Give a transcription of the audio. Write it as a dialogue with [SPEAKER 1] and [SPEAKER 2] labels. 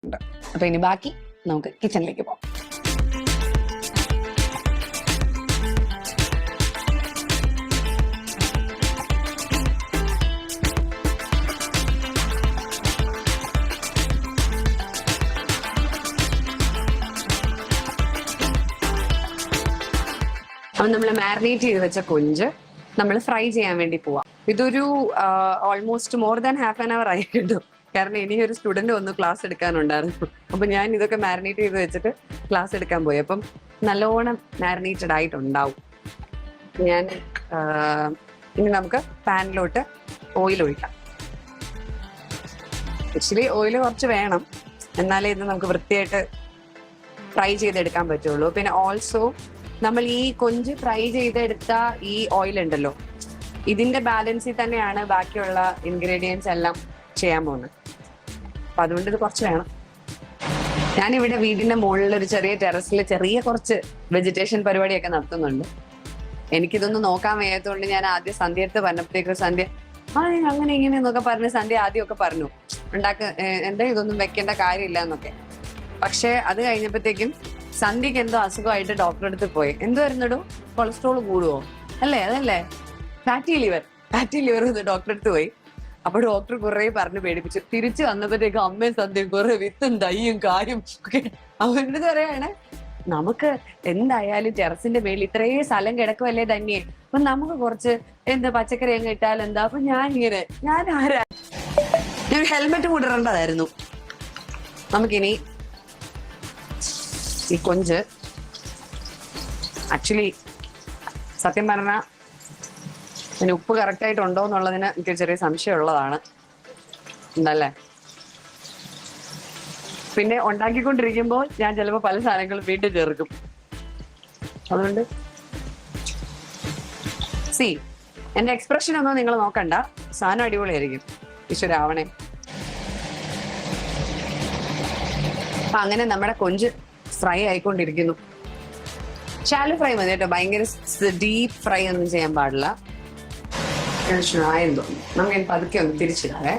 [SPEAKER 1] ഉണ്ട്. അപ്പൊ ഇനി ബാക്കി നമുക്ക് കിച്ചണിലേക്ക് പോകാം. അപ്പം നമ്മൾ മാരിനേറ്റ് ചെയ്ത് വെച്ച കൊഞ്ച് നമ്മൾ ഫ്രൈ ചെയ്യാൻ വേണ്ടി പോവാം. ഇതൊരു almost more than half an hour ആയി കിട്ടും. കാരണം ഇനി ഒരു സ്റ്റുഡന്റ് ഒന്ന് ക്ലാസ് എടുക്കാനുണ്ടായിരുന്നു. അപ്പൊ ഞാൻ ഇതൊക്കെ മാരിനേറ്റ് ചെയ്ത് വെച്ചിട്ട് ക്ലാസ് എടുക്കാൻ പോയി. അപ്പം നല്ലോണം മാരിനേറ്റഡ് ആയിട്ടുണ്ടാവും. ഞാൻ ഇനി നമുക്ക് പാനിലോട്ട് ഓയിൽ ഒഴിക്കാം. ആക്ച്വലി ഓയിൽ കുറച്ച് വേണം, എന്നാലേ ഇത് നമുക്ക് വൃത്തിയായിട്ട് ഫ്രൈ ചെയ്തെടുക്കാൻ പറ്റുള്ളൂ. പിന്നെ ഓൾസോ നമ്മൾ ഈ കൊഞ്ച് ഫ്രൈ ചെയ്തെടുത്ത ഈ ഓയിൽ ഉണ്ടല്ലോ, ഇതിന്റെ ബാലൻസിൽ തന്നെയാണ് ബാക്കിയുള്ള ഇൻഗ്രീഡിയൻസ് എല്ലാം ചെയ്യാൻ പോകുന്നത്. അപ്പൊ അതുകൊണ്ട് ഇത് കുറച്ച് വേണം. ഞാനിവിടെ വീടിന്റെ മുകളിൽ ഒരു ചെറിയ ടെറസിൽ ചെറിയ കുറച്ച് വെജിറ്റേഷൻ പരിപാടിയൊക്കെ നടത്തുന്നുണ്ട്. എനിക്കിതൊന്നും നോക്കാൻ വയ്യാത്തതുകൊണ്ട് ഞാൻ ആദ്യം സന്ധ്യ അടുത്ത് പറഞ്ഞപ്പോഴത്തേക്ക് സന്ധ്യ അങ്ങനെ ഇങ്ങനെ എന്നൊക്കെ പറഞ്ഞ് സന്ധ്യ ആദ്യമൊക്കെ പറഞ്ഞു എന്താ ഇതൊന്നും വെക്കേണ്ട കാര്യമില്ല എന്നൊക്കെ. പക്ഷെ അത് കഴിഞ്ഞപ്പോഴത്തേക്കും സന്ധ്യക്ക് എന്തോ അസുഖമായിട്ട് ഡോക്ടറെ അടുത്ത് പോയി. എന്തുവായിരുന്നടോ, കൊളസ്ട്രോൾ കൂടുവോ? അതല്ലേ ഫാറ്റി ലിവർ ഡോക്ടറെ അടുത്ത് പോയി. അപ്പൊ ഡോക്ടർ കുറെ പറഞ്ഞ് പേടിപ്പിച്ചു. തിരിച്ചു വന്നപ്പോഴത്തേക്ക് അമ്മയും സന്ധ്യയും കുറെ വിത്തും തയ്യും കായും ഒക്കെ അവരുടെ പറയാണ്, നമുക്ക് എന്തായാലും ടെറസിന്റെ മേളിൽ ഇത്രയും സ്ഥലം കിടക്കുമല്ലേ തന്നെ, അപ്പൊ നമുക്ക് കുറച്ച് പച്ചക്കറി അങ്ങ് ഇട്ടാൽ എന്താ. അപ്പൊ ഞാൻ ഹെൽമെറ്റ് കൂടെ ഇടേണ്ടതായിരുന്നു. നമുക്കിനി ഈ കൊഞ്ച് ആക്ച്വലി സത്യം പറഞ്ഞാൽ അതിന് ഉപ്പ് കറക്റ്റ് ആയിട്ടുണ്ടോ എന്നുള്ളതിന് എനിക്ക് ചെറിയ സംശയമുള്ളതാണ്. ഉണ്ടല്ലേ? പിന്നെ ഉണ്ടാക്കിക്കൊണ്ടിരിക്കുമ്പോൾ ഞാൻ ചിലപ്പോൾ പല സാധനങ്ങളും വീണ്ടും ചേർക്കും. അതുകൊണ്ട് എന്റെ എക്സ്പ്രഷൻ ഒന്നും നിങ്ങൾ നോക്കണ്ട, സാധനം അടിപൊളിയായിരിക്കും. ഈശ്വരാവണേ. അപ്പൊ അങ്ങനെ നമ്മുടെ കൊഞ്ച് ഫ്രൈ ആയിക്കൊണ്ടിരിക്കുന്നു. ഷാലോ ഫ്രൈ മതി കേട്ടോ, ഭയങ്കര ഡീപ്പ് ഫ്രൈ ഒന്നും ചെയ്യാൻ പാടില്ല. ആയെന്ന് തോന്നുന്നു. നമുക്ക് പതുക്കെ ഒന്ന് തിരിച്ചിടാവേ.